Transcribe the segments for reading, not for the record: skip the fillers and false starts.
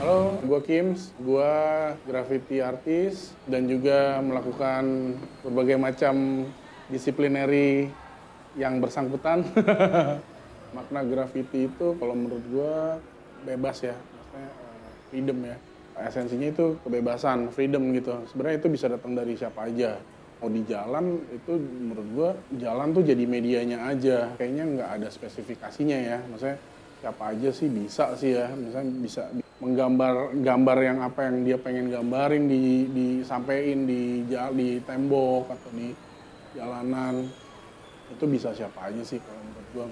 Halo, gue Kims, gue graffiti artis dan juga melakukan berbagai macam disiplinary yang bersangkutan. Makna graffiti itu kalau menurut gue bebas ya, maksudnya freedom ya. Esensinya itu kebebasan, freedom gitu. Sebenarnya itu bisa datang dari siapa aja. Mau di jalan itu menurut gue jalan tuh jadi medianya aja. Kayaknya nggak ada spesifikasinya ya, maksudnya siapa aja sih bisa sih ya, misalnya bisa menggambar gambar yang apa yang dia pengen gambarin disampaikan di tembok atau di jalanan, itu bisa siapa aja sih kalau menurut gua.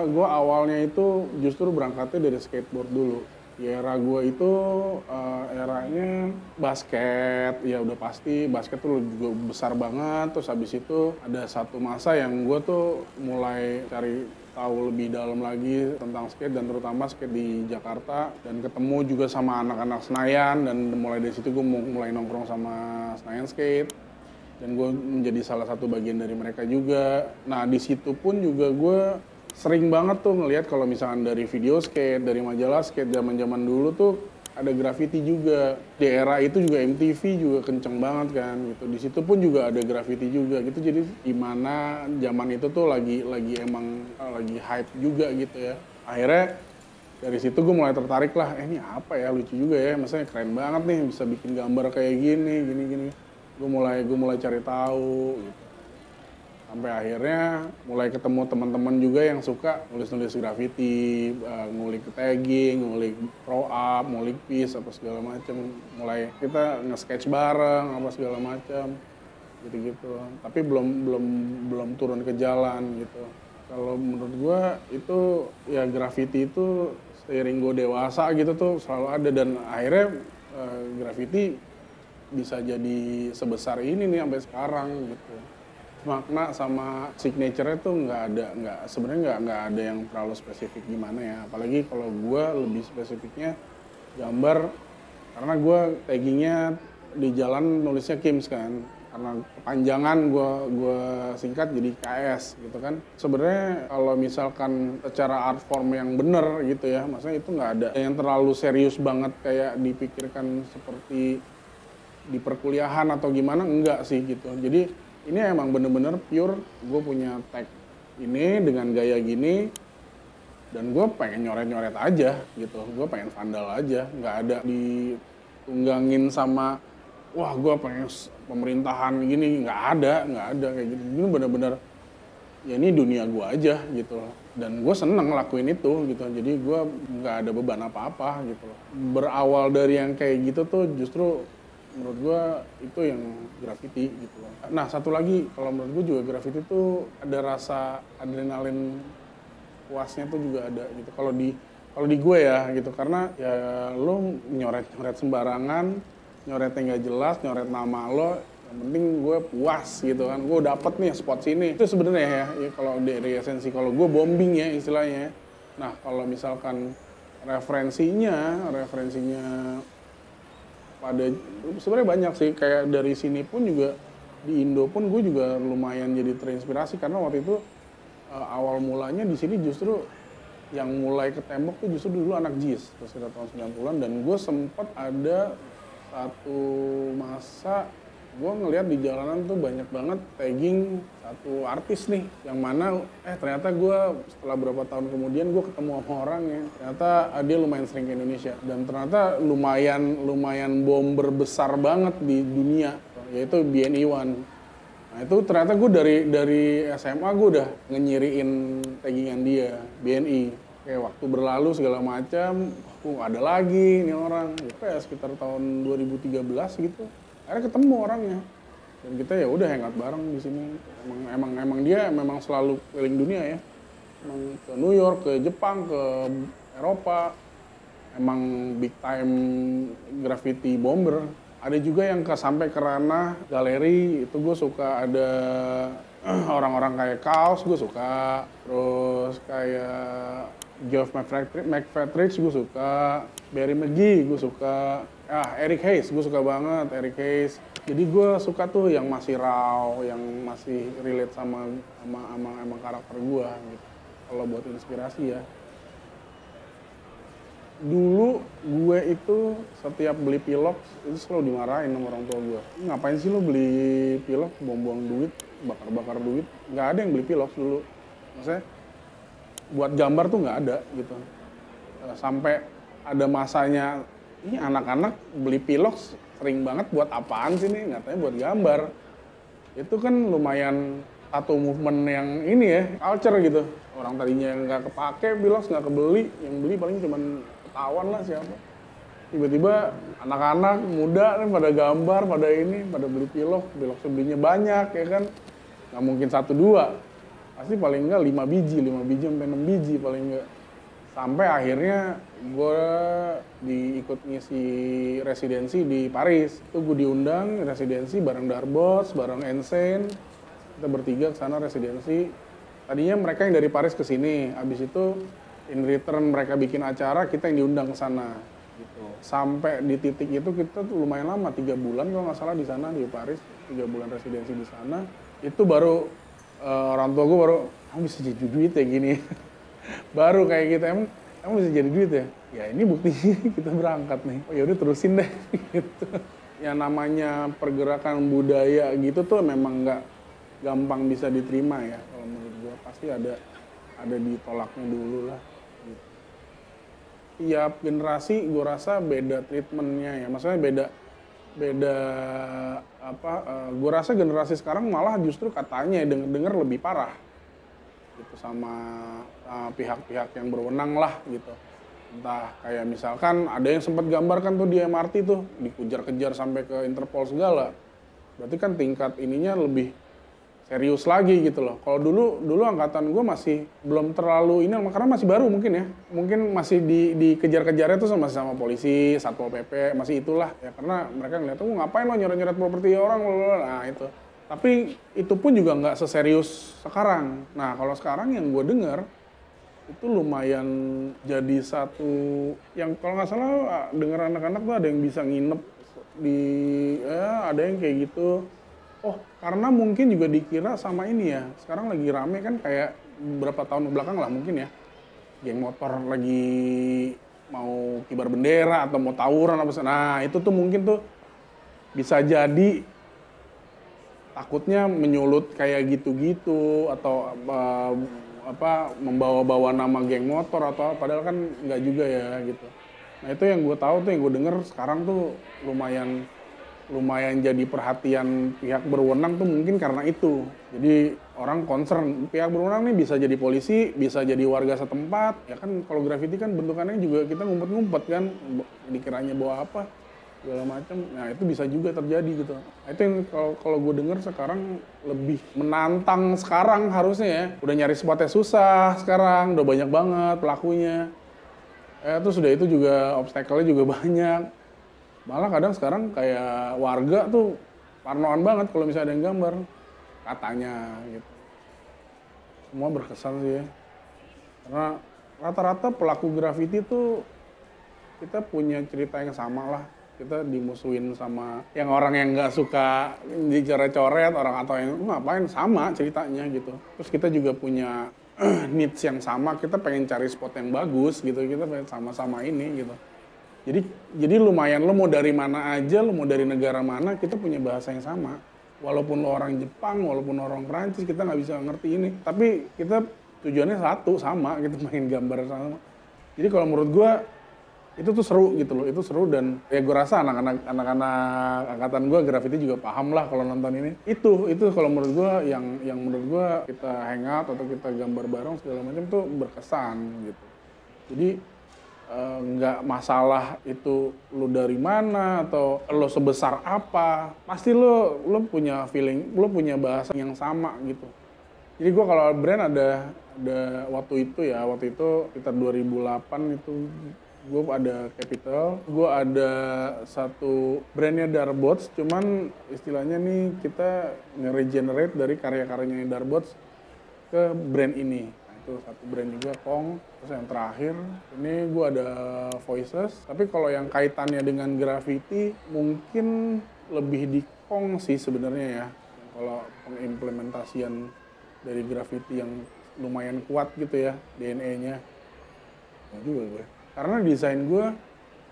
Gua awalnya itu justru berangkatnya dari skateboard dulu. Di era gua itu eranya basket, ya udah pasti basket tuh juga besar banget. Terus habis itu ada satu masa yang gua tuh mulai cari tahu lebih dalam lagi tentang skate dan terutama skate di Jakarta, dan ketemu juga sama anak-anak Senayan, dan mulai dari situ gue mulai nongkrong sama Senayan Skate dan gue menjadi salah satu bagian dari mereka juga. Nah di situ pun juga gue sering banget tuh ngelihat kalau misalkan dari video skate, dari majalah skate zaman-zaman dulu tuh ada graffiti juga. Di era itu juga MTV juga kenceng banget kan gitu. Di situ pun juga ada graffiti juga gitu. Jadi di mana zaman itu tuh lagi emang lagi hype juga gitu ya. Akhirnya dari situ gue mulai tertarik lah, ini apa ya, lucu juga ya, maksudnya keren banget nih bisa bikin gambar kayak gini. Gue mulai cari tahu gitu. Sampai akhirnya mulai ketemu teman-teman juga yang suka nulis-nulis graffiti, ngulik tagging, ngulik pro up, ngulik piece apa segala macam. Mulai kita nge-sketch bareng apa segala macam gitu-gitu. Tapi belum turun ke jalan gitu. Kalau menurut gua itu ya graffiti itu seiring gue dewasa gitu tuh selalu ada, dan akhirnya graffiti bisa jadi sebesar ini nih sampai sekarang gitu. Makna sama signature-nya tuh sebenarnya nggak ada yang terlalu spesifik gimana ya. Apalagi kalau gue lebih spesifiknya gambar, karena gue taggingnya di jalan nulisnya Kims kan, karena kepanjangan gue singkat jadi KS gitu kan. Sebenarnya kalau misalkan secara art form yang bener gitu ya, maksudnya itu nggak ada yang terlalu serius banget kayak dipikirkan seperti di perkuliahan atau gimana, enggak sih gitu. Jadi ini emang bener-bener pure gue punya tag ini dengan gaya gini dan gue pengen nyoret-nyoret aja gitu. Gue pengen vandal aja, nggak ada ditunggangin sama wah gue pengen pemerintahan gini, nggak ada kayak gitu. Ini bener-bener ya ini dunia gue aja gitu loh. Dan gue seneng ngelakuin itu gitu, jadi gue nggak ada beban apa-apa gitu loh. Berawal dari yang kayak gitu tuh justru menurut gue itu yang graffiti gitu loh. Nah satu lagi, kalau menurut gue juga graffiti tuh ada rasa adrenalin puasnya tuh juga ada gitu. Kalau di gue ya gitu, karena ya lo nyoret sembarangan, nyoretnya nggak jelas, nyoret nama lo, yang penting gue puas gitu kan. Gue dapet nih spot sini. Itu sebenarnya ya kalau dari esensi, kalau gue bombing ya istilahnya. Nah kalau misalkan referensinya pada sebenarnya banyak sih, kayak dari sini pun juga di Indo pun gue juga lumayan jadi terinspirasi, karena waktu itu awal mulanya di sini justru yang mulai ke tembok tuh justru dulu anak JIS sekitar tahun 90-an, dan gue sempet ada satu masa gue ngeliat di jalanan tuh banyak banget tagging satu artis nih, yang mana ternyata gue setelah beberapa tahun kemudian gue ketemu sama orangnya, ternyata dia lumayan sering ke Indonesia dan ternyata lumayan bomber besar banget di dunia, yaitu BNI One. Nah itu ternyata gue dari SMA gue udah ngenyiriin taggingan dia BNI, kayak waktu berlalu segala macam, ada lagi nih orang, ya sekitar tahun 2013 gitu. Akhirnya ketemu orangnya dan kita ya udah hangout bareng di sini. Emang dia memang selalu keliling dunia ya. Emang ke New York, ke Jepang, ke Eropa. Emang big time graffiti bomber. Ada juga yang sampai ke ranah galeri, itu gue suka ada orang-orang kayak Kaos gue suka, terus kayak Geoff McFatrick gue suka, Barry McGee gue suka, Eric Hayes gue suka banget, Eric Hayes. Jadi gue suka tuh yang masih raw, yang masih relate sama karakter gue gitu. Kalau buat inspirasi ya. Dulu Gue itu setiap beli pilok itu selalu dimarahin sama orang tua gue. Ngapain sih lo beli pilok, buang-buang duit, bakar-bakar duit. Nggak ada yang beli pilok dulu. Maksudnya buat gambar tuh nggak ada gitu. Sampai ada masanya, ini anak-anak beli pilok sering banget buat apaan sih nih? Katanya buat gambar. Itu kan lumayan satu movement yang ini ya, culture gitu. Orang tadinya nggak kepake pilok, nggak kebeli, yang beli paling cuman ketahuan lah siapa. Tiba-tiba anak-anak muda kan pada gambar, pada ini, pada beli pilok belinya banyak ya kan. Nggak mungkin 1-2, pasti paling enggak 5 biji sampai 6 biji paling enggak. Sampai akhirnya gue ikut ngisi residensi di Paris. Itu gue diundang residensi bareng Darbots, bareng Ensen. Kita bertiga ke sana residensi. Tadinya mereka yang dari Paris ke sini, habis itu in return mereka bikin acara, kita yang diundang ke sana. Gitu. Sampai di titik itu kita tuh lumayan lama, 3 bulan kalau nggak salah di sana di Paris, 3 bulan residensi di sana. Itu baru orang tua gue baru, kamu bisa jadi duit ya gini. Baru kayak gitu, emang bisa jadi duit ya? Ya ini buktinya kita berangkat nih. Oh yaudah terusin deh gitu. Yang namanya pergerakan budaya gitu tuh memang nggak gampang bisa diterima ya. Kalau menurut gue pasti ada ditolaknya dulu lah. Gitu. Tiap generasi gue rasa beda treatmentnya ya. Maksudnya beda apa? Gue rasa generasi sekarang malah justru katanya dengar lebih parah. Gitu sama pihak-pihak yang berwenang lah gitu. Entah kayak misalkan ada yang sempat gambarkan tuh di MRT tuh dikejar-kejar sampai ke Interpol segala. Berarti kan tingkat ininya lebih serius lagi gitu loh. Kalau dulu angkatan gue masih belum terlalu ini karena masih baru mungkin ya. Mungkin masih dikejar-kejarnya tuh masih sama polisi, Satpol PP, masih itulah ya karena mereka ngeliat tuh ngapain lo nyeret-nyeret properti orang nah itu. Tapi itu pun juga nggak seserius sekarang. Nah kalau sekarang yang gue dengar itu lumayan jadi satu yang kalau nggak salah dengar anak-anak tuh ada yang bisa nginep di ada yang kayak gitu. Oh karena mungkin juga dikira sama ini ya. Sekarang lagi rame kan kayak beberapa tahun belakang lah mungkin ya. Geng motor lagi mau kibar bendera atau mau tawuran apa. Nah itu tuh mungkin tuh bisa jadi takutnya menyulut kayak gitu-gitu atau membawa-bawa nama geng motor atau padahal kan nggak juga ya gitu. Nah itu yang gue tahu tuh yang gue denger sekarang tuh lumayan jadi perhatian pihak berwenang tuh mungkin karena itu. Jadi orang concern pihak berwenang nih bisa jadi polisi, bisa jadi warga setempat. Ya kan kalau graffiti kan bentukannya juga kita ngumpet-ngumpet kan, dikiranya bawa apa segala macam. Nah itu bisa juga terjadi gitu. Nah, itu yang kalau gue denger sekarang lebih menantang sekarang harusnya ya. Udah nyari spotnya susah sekarang, udah banyak banget pelakunya. Terus udah itu juga obstacle-nya juga banyak. Malah kadang sekarang kayak warga tuh parnoan banget kalau misalnya ada yang gambar. Katanya gitu. Semua berkesan sih ya. Karena rata-rata pelaku graffiti tuh kita punya cerita yang sama lah. Kita dimusuhin sama yang orang yang nggak suka dicoret-coret orang atau yang ngapain sama ceritanya gitu. Terus kita juga punya needs yang sama, kita pengen cari spot yang bagus gitu, kita pengen sama-sama ini gitu. Jadi lumayan lo mau dari mana aja, lo mau dari negara mana, kita punya bahasa yang sama. Walaupun lo orang Jepang, walaupun orang Perancis, kita nggak bisa ngerti ini. Tapi kita tujuannya satu, sama, kita pengen gambar sama. Jadi kalau menurut gue itu tuh seru gitu loh, itu seru dan ya gue rasa anak-anak angkatan gue graffiti juga paham lah kalau nonton ini. Itu kalau menurut gue yang menurut gue kita hangout atau kita gambar bareng segala macam tuh berkesan gitu. Jadi nggak masalah itu lo dari mana atau lo sebesar apa, pasti lo punya feeling, lo punya bahasa yang sama gitu. Jadi gue kalau brand ada waktu itu sekitar 2008 itu gue ada Capital, gue ada satu brandnya Darbots, cuman istilahnya nih kita nge-regenerate dari karya-karyanya Darbots ke brand ini. Nah, itu satu brand juga Kong. Terus yang terakhir ini gue ada Voices, tapi kalau yang kaitannya dengan graffiti mungkin lebih di Kong sih sebenarnya ya. Kalau pengimplementasian dari graffiti yang lumayan kuat gitu ya DNA-nya. Juga gue. Karena desain gue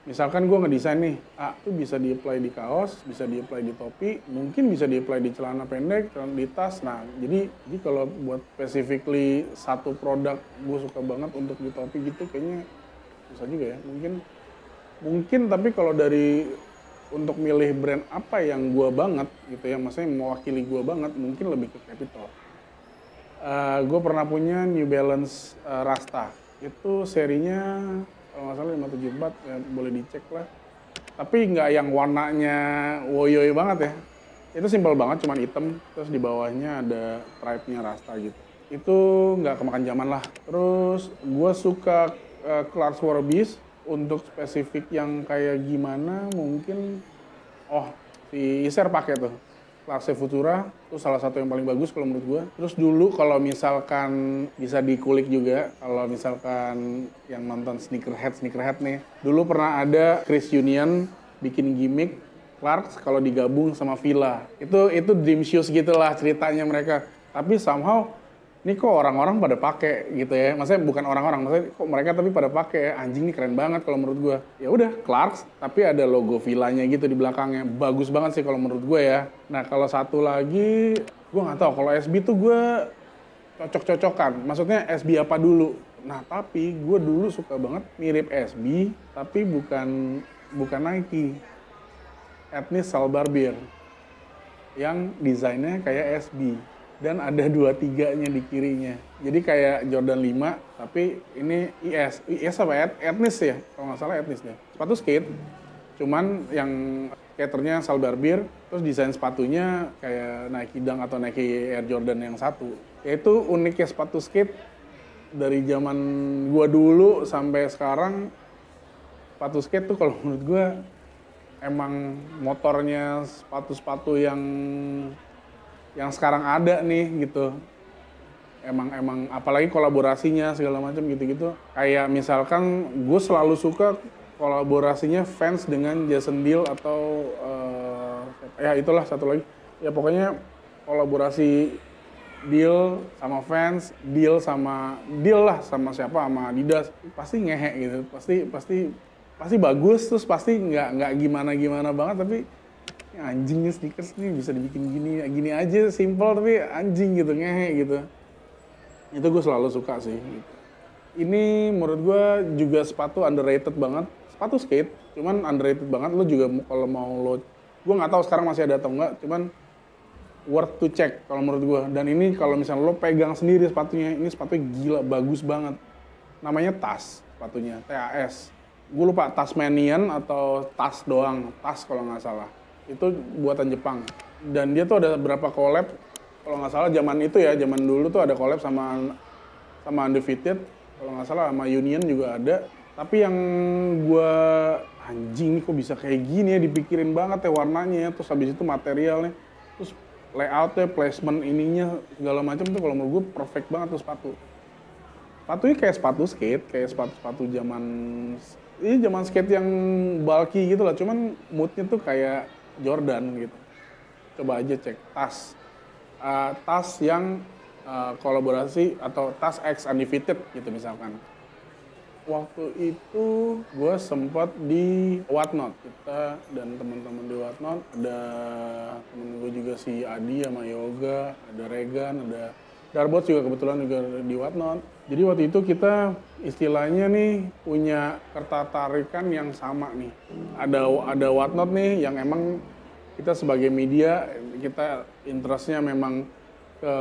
Misalkan gue ngedesain nih, itu bisa di-apply di kaos, bisa di-apply di topi, mungkin bisa di-apply di celana pendek, di tas. Nah, jadi kalau buat specifically satu produk gue suka banget untuk di topi gitu, kayaknya susah juga ya. Mungkin tapi kalau dari untuk milih brand apa yang gue banget gitu ya, maksudnya mewakili gue banget, mungkin lebih ke Capitol. Gue pernah punya New Balance Rasta, itu serinya kalau nggak salah 574, ya boleh dicek lah. Tapi nggak yang warnanya woyoy banget ya. Itu simpel banget, cuman hitam, terus di bawahnya ada stripe-nya Rasta gitu. Itu nggak kemakan zaman lah. Terus gue suka Clarks Warbis, untuk spesifik yang kayak gimana mungkin, si Iser pakai tuh. Clarks Futura itu salah satu yang paling bagus kalau menurut gue. Terus dulu kalau misalkan bisa dikulik juga, kalau misalkan yang nonton sneakerhead nih, dulu pernah ada Chris Union bikin gimmick Clarks kalau digabung sama Fila. Itu dream shoes gitulah ceritanya mereka. Tapi somehow ini kok orang-orang pada pakai gitu ya. Maksudnya bukan orang-orang, maksudnya kok mereka tapi pada pakai. Anjing nih keren banget kalau menurut gue. Ya udah Clarks, tapi ada logo Filanya gitu di belakangnya. Bagus banget sih kalau menurut gue ya. Nah, kalau satu lagi gue nggak tahu, kalau SB tuh gue cocok-cocokan. Maksudnya SB apa dulu? Nah, tapi gue dulu suka banget mirip SB, tapi bukan Nike. Ethnic Salbarbir yang desainnya kayak SB. Dan ada 2-3-nya di kirinya. Jadi kayak Jordan 5, tapi ini IS apa etnis ya? Kalau nggak salah etnis deh. Sepatu skate, cuman yang skaternya Salbarbir, terus desain sepatunya kayak Nike Dunk atau Nike Air Jordan yang satu. Yaitu uniknya sepatu skate dari zaman gua dulu sampai sekarang. Sepatu skate tuh kalau menurut gua emang motornya sepatu-sepatu yang sekarang ada nih gitu. Emang apalagi kolaborasinya segala macam gitu-gitu. Kayak misalkan gue selalu suka kolaborasinya Vans dengan Jason Deal atau ya itulah satu lagi. Ya pokoknya kolaborasi Deal sama Vans, Deal lah sama siapa, sama Adidas, pasti ngehe gitu. Pasti bagus, terus pasti nggak gimana banget, tapi ya anjing nih sneakers nih bisa dibikin gini aja, simple tapi anjing gitu, ngehe gitu. Itu gue selalu suka sih gitu. Ini menurut gue juga sepatu underrated banget, sepatu skate, cuman underrated banget. Lo juga kalau mau gue nggak tahu sekarang masih ada atau enggak, cuman worth to check kalau menurut gue. Dan ini kalau misalnya lo pegang sendiri sepatunya, ini sepatunya gila, bagus banget. Namanya Tas, sepatunya, TAS. Gue lupa Tasmanian atau Tas doang, Tas kalau nggak salah. Itu buatan Jepang. Dan dia tuh ada beberapa collab, kalau nggak salah zaman itu ya, zaman dulu tuh ada collab sama Undefeated, kalau nggak salah sama Union juga ada. Tapi yang gue anjing nih kok bisa kayak gini ya, dipikirin banget ya warnanya, terus habis itu materialnya, terus layoutnya, placement ininya, segala macam tuh kalau menurut gue perfect banget tuh sepatu. Sepatunya kayak sepatu skate, kayak sepatu zaman skate yang bulky gitu lah, cuman moodnya tuh kayak Jordan gitu. Coba aja cek tas yang kolaborasi atau tas X Undefeated gitu misalkan. Waktu itu gue sempat di Whatnot, kita dan teman-teman di Whatnot, ada temen gue juga si Adi sama Yoga, ada Regan, ada Darbot juga kebetulan juga di Whatnot. Jadi waktu itu kita istilahnya nih punya ketertarikan yang sama nih. Ada Whatnot nih yang emang kita sebagai media, kita interestnya memang ke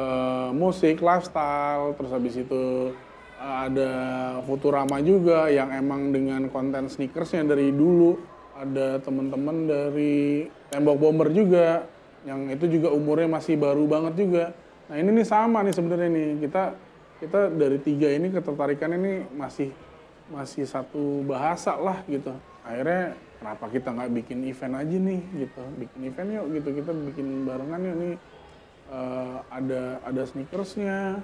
musik, lifestyle, terus habis itu ada Futurama juga yang emang dengan konten sneakersnya dari dulu. Ada teman-teman dari Tembok Bomber juga, yang itu juga umurnya masih baru banget juga. Nah ini nih sama nih sebenarnya nih, kita dari tiga ini ketertarikan ini masih satu bahasa lah gitu. Akhirnya kenapa kita nggak bikin event aja nih gitu, bikin event yuk gitu, kita bikin barengan yuk nih. Ada sneakersnya,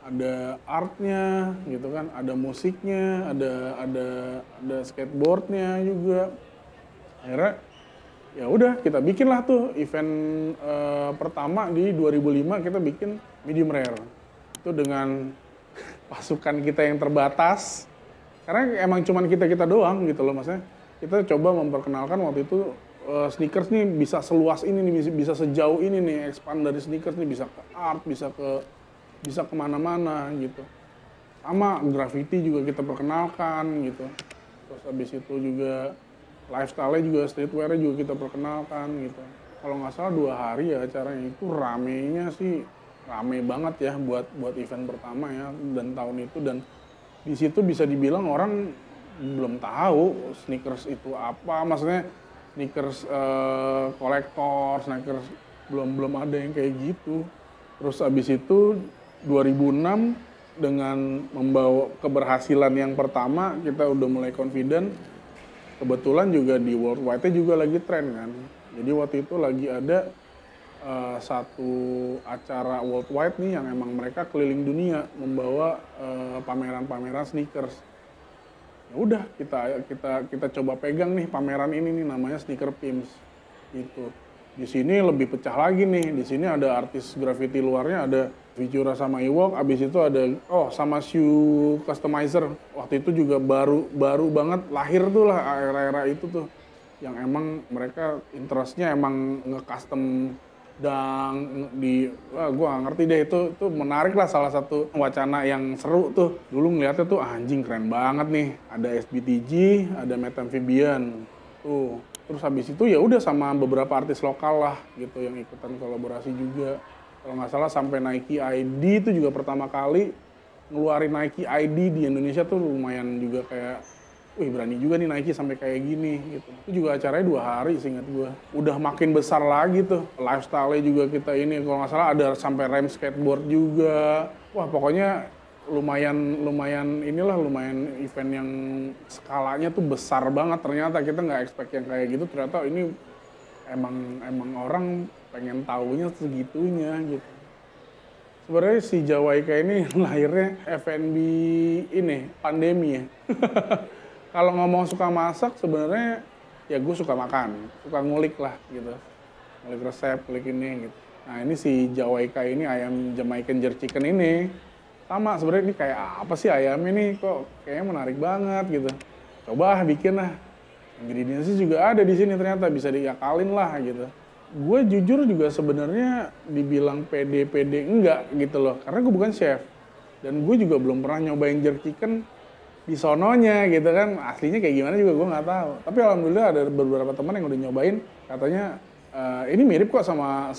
ada artnya gitu kan, ada musiknya, ada skateboardnya juga. Akhirnya ya udah kita bikin lah tuh event pertama di 2005, kita bikin medium rare. Itu dengan pasukan kita yang terbatas, karena emang cuman kita doang gitu loh, maksudnya kita coba memperkenalkan waktu itu sneakers nih bisa seluas ini nih, bisa sejauh ini nih, expand dari sneakers nih bisa ke art, bisa kemana-mana gitu. Sama graffiti juga kita perkenalkan gitu. Terus habis itu juga lifestyle-nya juga, streetwear-nya juga kita perkenalkan gitu. Kalau nggak salah 2 hari ya acaranya, itu ramenya sih rame banget ya buat event pertama ya dan tahun itu. Dan di situ bisa dibilang orang belum tahu sneakers itu apa, maksudnya sneakers kolektor, sneakers belum ada yang kayak gitu. Terus abis itu 2006 dengan membawa keberhasilan yang pertama, kita udah mulai confident. Kebetulan juga di worldwide-nya juga lagi tren kan. Jadi waktu itu lagi ada satu acara worldwide nih yang emang mereka keliling dunia membawa pameran-pameran sneakers. Ya udah kita coba pegang nih pameran ini nih, namanya Sneaker Pimps gitu. Di sini lebih pecah lagi nih. Di sini ada artis graffiti luarnya, ada Vichura sama Ewok. Abis itu ada sama shoe customizer. Waktu itu juga baru banget lahir tuh lah era-era itu tuh. Yang emang mereka interestnya emang nge-custom dang gue gak ngerti deh, itu menarik lah, salah satu wacana yang seru tuh. Dulu ngeliatnya tuh anjing keren banget nih. Ada SBTG, ada Metamphibian tuh. Terus habis itu ya udah sama beberapa artis lokal lah gitu yang ikutan kolaborasi juga. Kalau nggak salah sampai Nike ID itu juga pertama kali ngeluarin Nike ID di Indonesia tuh lumayan juga kayak, wih berani juga nih Nike sampai kayak gini gitu. Itu juga acaranya 2 hari seingat gue. Udah makin besar lagi tuh. Lifestyle-nya juga kita ini, kalau nggak salah ada sampai rem skateboard juga. Wah pokoknya lumayan event yang skalanya tuh besar banget. Ternyata kita nggak expect yang kayak gitu, ternyata ini emang orang pengen taunya segitunya gitu. Sebenarnya si Jawaika ini lahirnya F&B ini pandemi ya. Kalau ngomong suka masak sebenarnya ya gue suka makan, suka ngulik lah gitu, ngulik resep, ngulik ini gitu. Nah ini si Jawaika ini, ayam Jamaican jerk chicken ini sama sebenarnya, ini kayak apa sih ayam ini, kok kayaknya menarik banget gitu. Coba bikin lah. Ingredientsnya juga ada di sini, ternyata bisa diakalin lah gitu. Gue jujur juga sebenarnya dibilang pede enggak gitu loh, karena gue bukan chef. Dan gue juga belum pernah nyobain jerk chicken di sononya gitu kan, aslinya kayak gimana juga gue nggak tahu. Tapi alhamdulillah ada beberapa teman yang udah nyobain, katanya ini mirip kok sama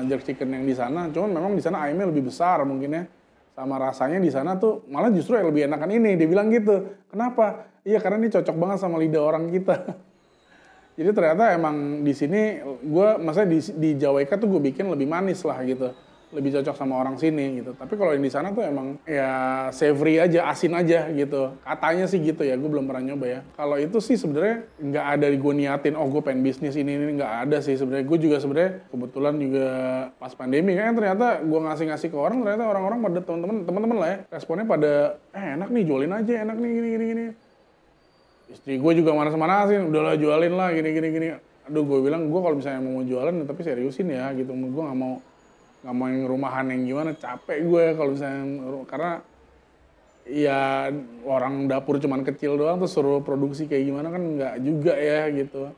jerk chicken yang di sana, cuman memang di sana ayamnya lebih besar mungkin ya. Sama rasanya di sana tuh malah justru yang lebih enakan ini, dia bilang gitu. Kenapa? Iya karena ini cocok banget sama lidah orang kita. Jadi ternyata emang di sini gue, maksudnya di Jawaika tuh gue bikin lebih manis lah gitu, lebih cocok sama orang sini gitu. Tapi kalau yang di sana tuh emang ya savory aja, asin aja gitu. Katanya sih gitu ya, gue belum pernah nyoba ya. Kalau itu sih sebenarnya nggak ada gue niatin, gue pengen bisnis ini nggak ada sih sebenarnya. Gue juga sebenarnya kebetulan juga pas pandemi kan ternyata gue ngasih ke orang, ternyata orang-orang pada teman-teman lah ya, responnya pada enak nih, jualin aja, enak nih gini. Istri gue juga manas-manasin, udahlah jualin lah gini. Aduh gue bilang, gue kalau misalnya mau jualan tapi seriusin ya gitu. Gue nggak mau yang rumahan yang gimana, capek gue kalau misalnya, karena ya orang dapur cuman kecil doang terus suruh produksi kayak gimana kan nggak juga ya gitu.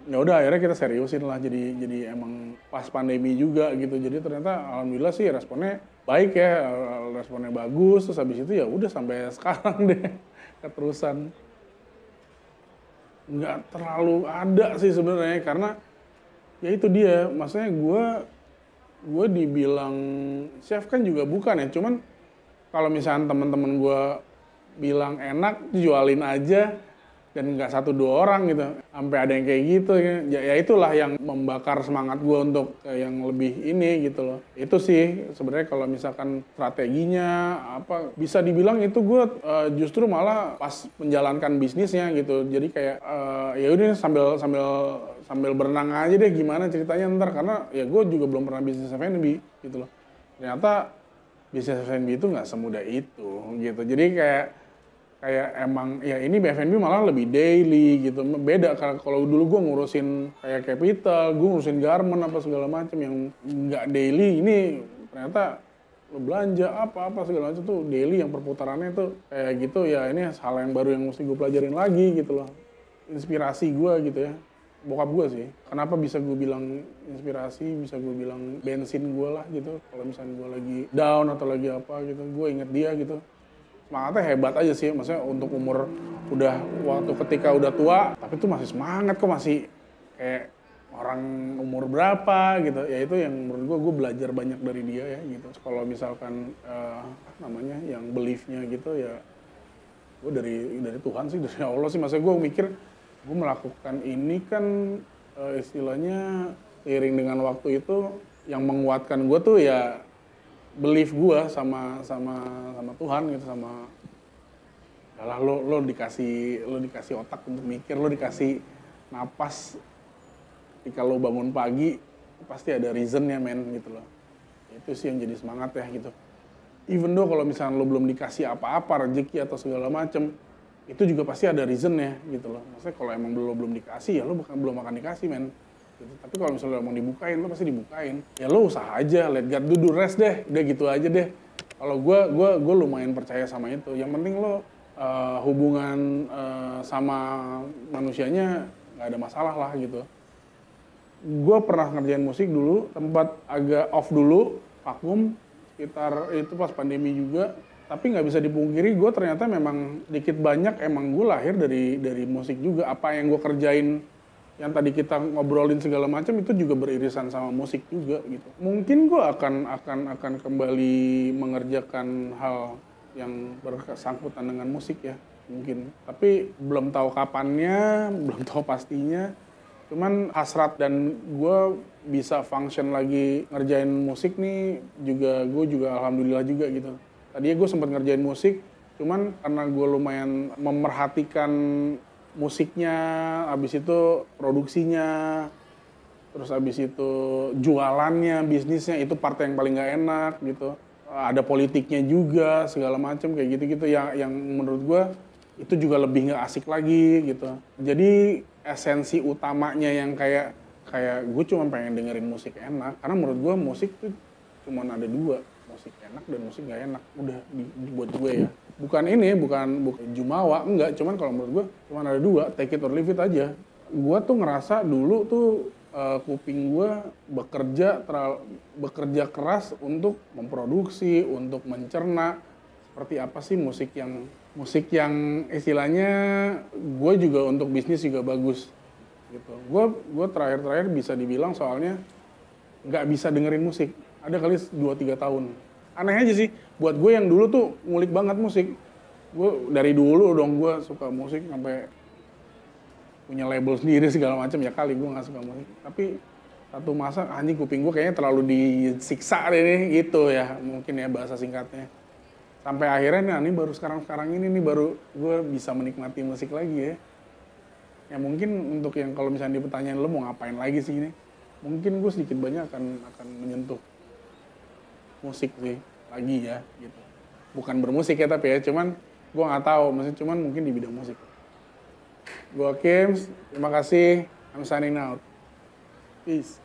Ya udah akhirnya kita seriusin lah, jadi emang pas pandemi juga gitu. Jadi ternyata alhamdulillah sih responnya baik ya, responnya bagus. Terus habis itu ya udah sampai sekarang deh keterusan. Nggak terlalu ada sih sebenarnya, karena ya itu dia, maksudnya gue dibilang chef kan juga bukan ya, cuman kalau misalnya teman-teman gue bilang enak, jualin aja, dan nggak 1-2 orang gitu, sampai ada yang kayak gitu ya itulah yang membakar semangat gue untuk yang lebih ini gitu loh. Itu sih sebenarnya kalau misalkan strateginya apa, bisa dibilang itu gue justru malah pas menjalankan bisnisnya gitu. Jadi kayak ya udah sambil berenang aja deh gimana ceritanya ntar, karena ya gue juga belum pernah bisnis F&B gitu loh. Ternyata bisnis F&B itu nggak semudah itu gitu. Jadi kayak emang ya ini F&B malah lebih daily gitu. Beda kalau dulu gue ngurusin kayak capital, gue ngurusin garment apa segala macam yang nggak daily. Ini ternyata lo belanja apa segala macam tuh daily, yang perputarannya tuh kayak gitu ya. Ini hal yang baru yang mesti gue pelajarin lagi gitu loh. inspirasi gue gitu ya. Bokap gue sih. Kenapa bisa gue bilang inspirasi, bisa gue bilang bensin gue lah gitu. Kalau misalnya gue lagi down atau lagi apa gitu, gue inget dia gitu. Semangatnya hebat aja sih, maksudnya untuk umur udah waktu ketika udah tua, tapi tuh masih semangat kok, masih kayak orang umur berapa gitu. Ya itu yang menurut gue belajar banyak dari dia ya gitu. Kalau misalkan namanya yang belief-nya gitu ya, gue dari Tuhan sih, dari Allah sih. Maksudnya gue mikir gue melakukan ini kan istilahnya seiring dengan waktu itu yang menguatkan gue tuh ya belief gue sama Tuhan gitu, sama lah lo dikasih otak untuk mikir, lo dikasih napas ketika lo bangun pagi pasti ada reasonnya men gitu loh. Itu sih yang jadi semangat ya gitu. Even though kalau misalnya lo belum dikasih apa-apa rezeki atau segala macem, itu juga pasti ada reasonnya gitu loh. Maksudnya kalau emang belum dikasih ya lo belum akan dikasih men. Gitu. Tapi kalau misalnya lo emang dibukain, lo pasti dibukain. Ya lo usaha aja, let God do the rest deh. Udah gitu aja deh. Kalau gue lumayan percaya sama itu. Yang penting lo hubungan sama manusianya nggak ada masalah lah gitu. Gue pernah ngerjain musik dulu, tempat agak off dulu, vakum, sekitar itu pas pandemi juga. Tapi nggak bisa dipungkiri, gue ternyata memang dikit banyak emang gue lahir dari musik juga. Apa yang gue kerjain, yang tadi kita ngobrolin segala macam itu juga beririsan sama musik juga gitu. Mungkin gue akan kembali mengerjakan hal yang bersangkutan dengan musik ya, mungkin. Tapi belum tahu kapannya, belum tahu pastinya. Cuman hasrat dan gue bisa function lagi ngerjain musik nih gue juga alhamdulillah juga gitu. Tadinya gue sempat ngerjain musik, cuman karena gue lumayan memerhatikan musiknya, abis itu produksinya, terus abis itu jualannya, bisnisnya, itu part yang paling gak enak gitu. Ada politiknya juga, segala macam kayak gitu-gitu yang menurut gue itu juga lebih gak asik lagi gitu. Jadi esensi utamanya yang kayak gue cuma pengen dengerin musik enak, karena menurut gue musik tuh cuma ada dua, musik enak dan musik gak enak, udah buat gue ya. Bukan jumawa, enggak, cuman kalau menurut gue cuma ada dua, take it or leave it aja. Gue tuh ngerasa dulu tuh kuping gue bekerja keras untuk memproduksi, untuk mencerna seperti apa sih musik yang istilahnya gue juga untuk bisnis juga bagus gitu. Gue terakhir bisa dibilang soalnya nggak bisa dengerin musik. Ada kali 2-3 tahun. Aneh aja sih, buat gue yang dulu tuh ngulik banget musik. Gue dari dulu dong gue suka musik sampai punya label sendiri segala macam, ya kali gue nggak suka musik. Tapi satu masa anjing kuping gue kayaknya terlalu disiksa deh nih, gitu ya mungkin ya bahasa singkatnya. Sampai akhirnya nih baru sekarang ini nih baru gue bisa menikmati musik lagi ya. Ya mungkin untuk yang kalau misalnya dipertanyaan lo mau ngapain lagi sih ini, mungkin gue sedikit banyak akan menyentuh musik sih lagi ya gitu. Bukan bermusik ya tapi ya, cuman gue nggak tahu, maksudnya cuman mungkin di bidang musik. Gue Kims, terima kasih. I'm signing out. Peace.